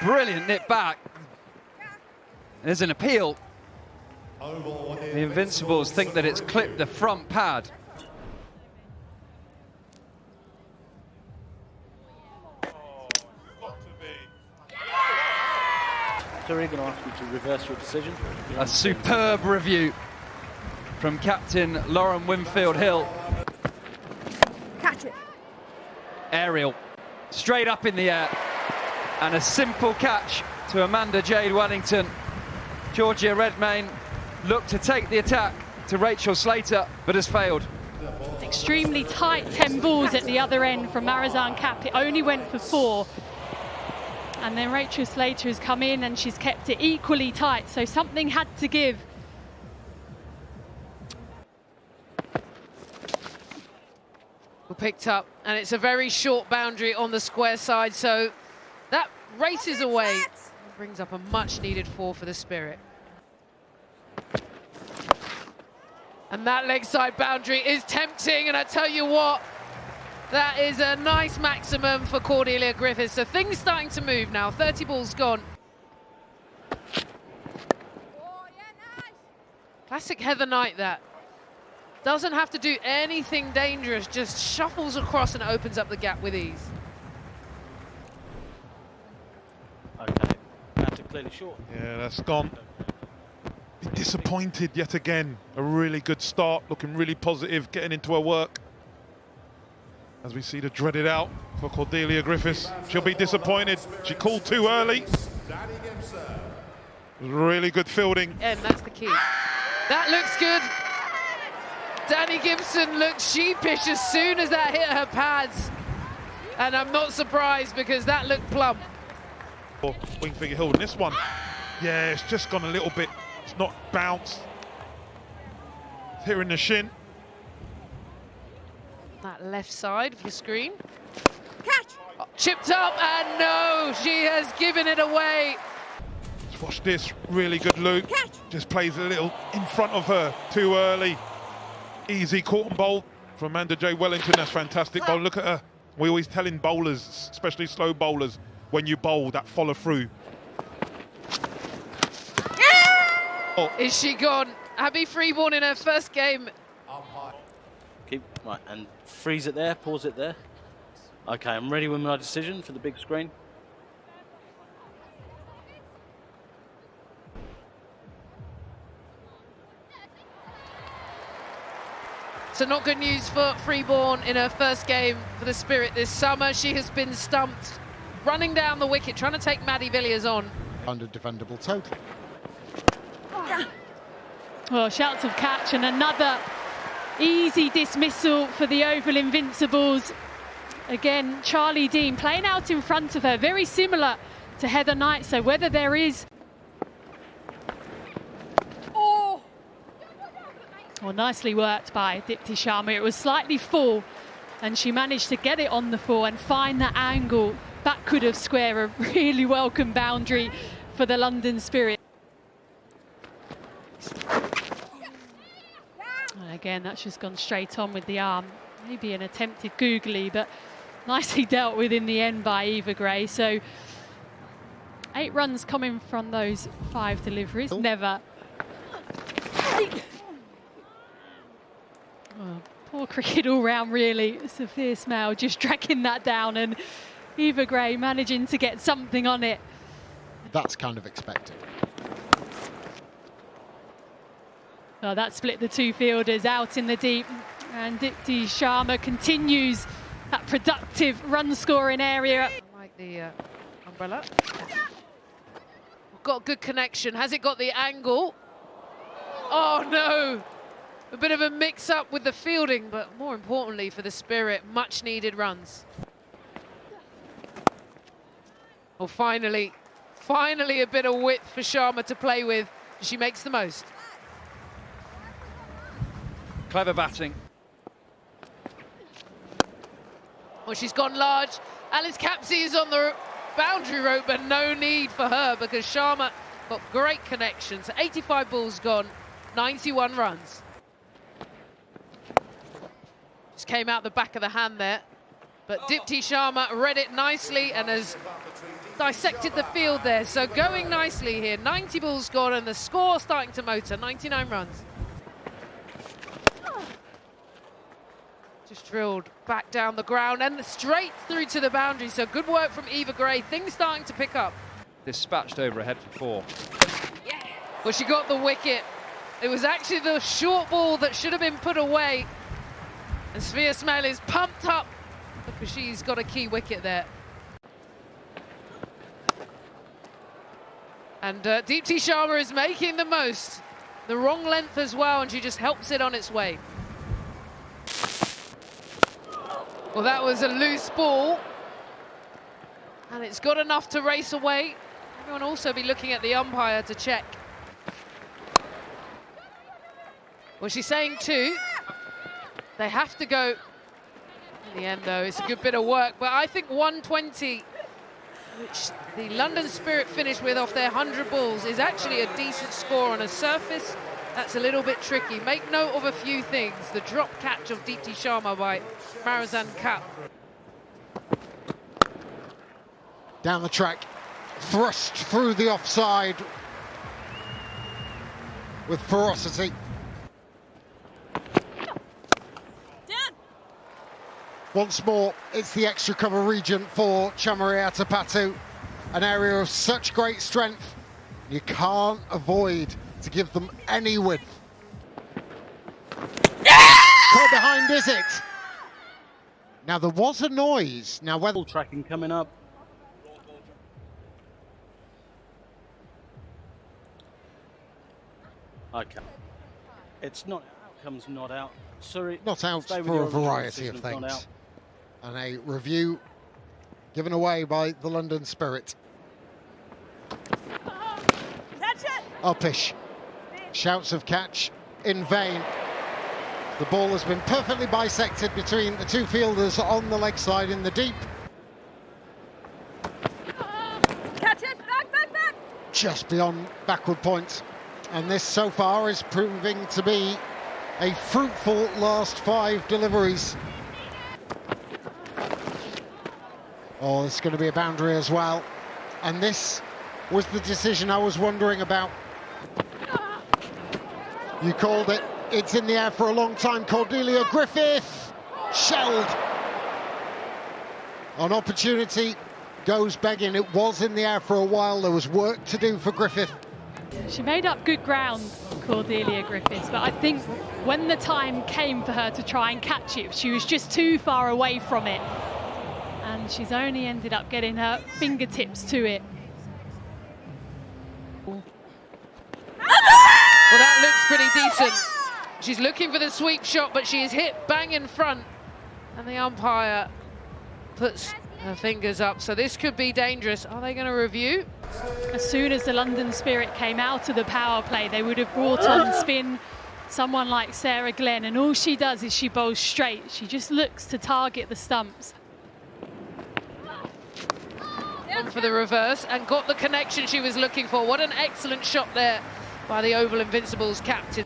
brilliant nip back. There's an appeal. The Invincibles think that it's clipped the front pad. They're going to ask you to reverse your decision. A superb review from captain Lauren Winfield-Hill. Catch it. Aerial, straight up in the air. And a simple catch to Amanda Jade Wellington. Georgia Redmayne looked to take the attack to Rachel Slater, but has failed. Extremely tight 10 balls at the other end from Marizanne Kapp. It only went for 4. And then Rachel Slater has come in and she's kept it equally tight, so something had to give. Picked up, and it's a very short boundary on the square side, so that races away. Brings up a much needed 4 for the Spirit. And that leg side boundary is tempting, and I tell you what, that is a nice maximum for Cordelia Griffiths. So things starting to move now. 30 balls gone. Classic Heather Knight, that. Doesn't have to do anything dangerous, just shuffles across and opens up the gap with ease. Okay, that's clearly short. Yeah, that's gone. Disappointed yet again. A really good start, looking really positive, getting into her work. As we see the dreaded out for Cordelia Griffiths. She'll be disappointed. She called too early. Really good fielding. And that's the key. That looks good. Danny Gibson looked sheepish as soon as that hit her pads. And I'm not surprised because that looked plump. Winfield-Hill in this one. Yeah, it's just gone a little bit. It's not bounced. It's here in the shin. That left side of the screen. Catch! Oh, chipped up, and no, she has given it away. Let's watch this, really good loop. Catch! Just plays a little in front of her, too early. Easy caught and bowl from Amanda J. Wellington, that's fantastic bowl. Look at her. We always telling bowlers, especially slow bowlers, when you bowl, that follow through. Oh. Is she gone? Abby Freeborn in her first game. Keep, right, and freeze it there, pause it there. Okay, I'm ready with my decision for the big screen. So not good news for Freeborn in her first game for the Spirit this summer. She has been stumped, running down the wicket, trying to take Maddie Villiers on. Under defendable total. Well, shouts of catch and another easy dismissal for the Oval Invincibles. Again, Charlie Dean playing out in front of her, very similar to Heather Knight. So whether there is... Well, nicely worked by Dipti Sharma. It was slightly full, and she managed to get it on the full and find that angle. That could have squared a really welcome boundary for the London Spirit. And again, that's just gone straight on with the arm. Maybe an attempted googly, but nicely dealt with in the end by Eva Gray. So 8 runs coming from those 5 deliveries. Never. Oh, poor cricket all round, really. Sophia Smale just dragging that down, and Eva Gray managing to get something on it. That's kind of expected. Well, that split the 2 fielders out in the deep, and Dipti Sharma continues that productive run scoring area. Like the umbrella. Got a good connection. Has it got the angle? Oh no! A bit of a mix-up with the fielding, but more importantly for the Spirit, much needed runs. Well, finally a bit of width for Sharma to play with. She makes the most. Clever batting. Well, she's gone large. Alice Capsey is on the boundary rope, but no need for her because Sharma got great connection. So 85 balls gone, 91 runs. Just came out the back of the hand there, But Dipti Sharma read it nicely and has dissected the field there. So going nicely here. 90 balls gone and the score starting to motor. 99 runs. Just drilled back down the ground and straight through to the boundary. So good work from Eva Gray. Things starting to pick up. Dispatched overhead for 4. Well, she got the wicket. It was actually the short ball that should have been put away. And Svea Smale is pumped up because she's got a key wicket there. And Dipti Sharma is making the most. The wrong length as well, and she just helps it on its way. Well, that was a loose ball. And it's got enough to race away. Everyone also be looking at the umpire to check. Well, she's saying 2. They have to go. In the end, though, it's a good bit of work. But I think 120, which the London Spirit finished with off their 100 balls, is actually a decent score on a surface. That's a little bit tricky. Make note of a few things. The drop catch of Dipti Sharma by Marizan Kapp. Down the track, thrust through the offside with ferocity. Once more, it's the extra cover region for Chamariata Patu, an area of such great strength. You can't avoid to give them any width. Caught behind, is it? Now, there was a noise. Now, whether... Tracking coming up. Okay. It's not, outcome's not out. Sorry. Not out Stay with for your a original variety of decision, not things. out. And a review given away by the London Spirit. Catch it! Uppish. Shouts of catch in vain. The ball has been perfectly bisected between the two fielders on the leg side in the deep. Catch it! Back! Just beyond backward point. And this so far is proving to be a fruitful last 5 deliveries. Oh, it's going to be a boundary as well. And this was the decision I was wondering about. You called it. It's in the air for a long time. Cordelia Griffith shelled. An opportunity goes begging. It was in the air for a while. There was work to do for Griffith. She made up good ground, Cordelia Griffiths, but I think when the time came for her to try and catch it, she was just too far away from it. And she's only ended up getting her fingertips to it. Well, that looks pretty decent. She's looking for the sweep shot, but she is hit bang in front. And the umpire puts her fingers up, so this could be dangerous. Are they going to review? As soon as the London Spirit came out of the power play, they would have brought on spin someone like Sarah Glenn, and all she does is she bowls straight. She just looks to target the stumps. On for the reverse and got the connection she was looking for. What an excellent shot there by the Oval Invincibles captain.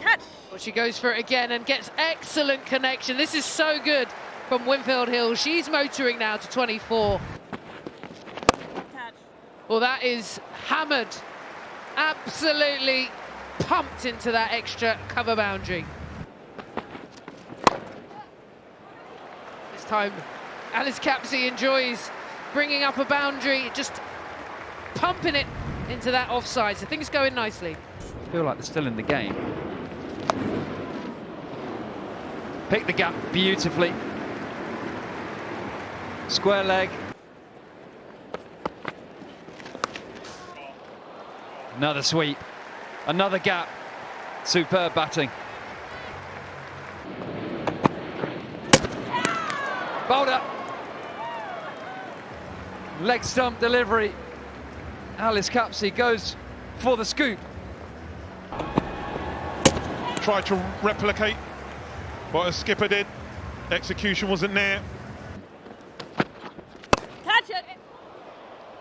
Catch! Well, she goes for it again and gets excellent connection. This is so good from Winfield-Hill. She's motoring now to 24. Catch! Well, that is hammered. Absolutely pumped into that extra cover boundary. This time, Alice Capsey enjoys bringing up a boundary, just pumping it into that offside. So things going nicely. I feel like they're still in the game. Pick the gap beautifully. Square leg. Another sweep. Another gap. Superb batting. Bowled up. Leg stump delivery. Alice Capsey goes for the scoop. Tried to replicate what a skipper did. Execution wasn't there. Catch it!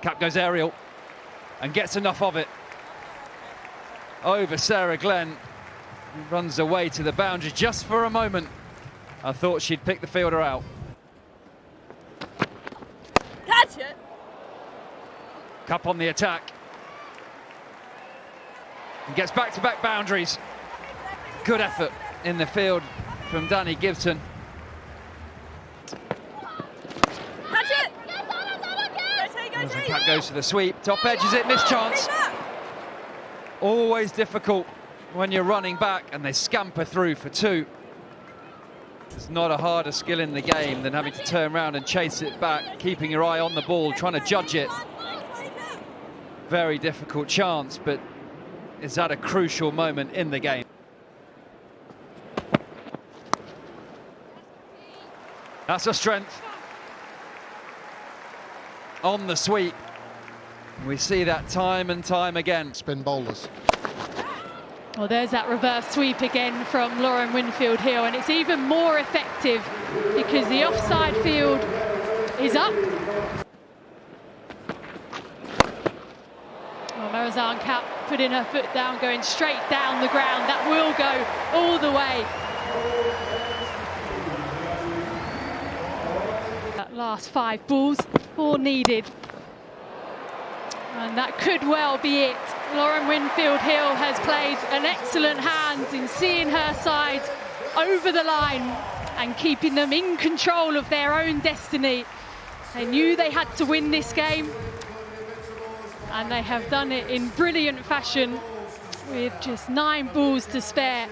Kapp goes aerial and gets enough of it. Over Sarah Glenn, who runs away to the boundary just for a moment. I thought she'd pick the fielder out. Catch it. Kapp on the attack. And gets back-to-back boundaries. Good effort in the field from Danny Gibson. Catch it. Go, T, Kapp goes for the sweep. Top edges it, missed chance. Always difficult when you're running back, and they scamper through for 2. There's not a harder skill in the game than having to turn around and chase it back, keeping your eye on the ball, trying to judge it. Very difficult chance, but is at a crucial moment in the game. That's a strength on the sweep. We see that time and time again. Spin bowlers. Well, there's that reverse sweep again from Lauren Winfield-Hill, and it's even more effective because the offside field is up. Well, Marizanne Kapp putting her foot down, going straight down the ground. That will go all the way. That last 5 balls, 4 needed. And that could well be it. Lauren Winfield-Hill has played an excellent hand in seeing her side over the line and keeping them in control of their own destiny. They knew they had to win this game, and they have done it in brilliant fashion with just 9 balls to spare.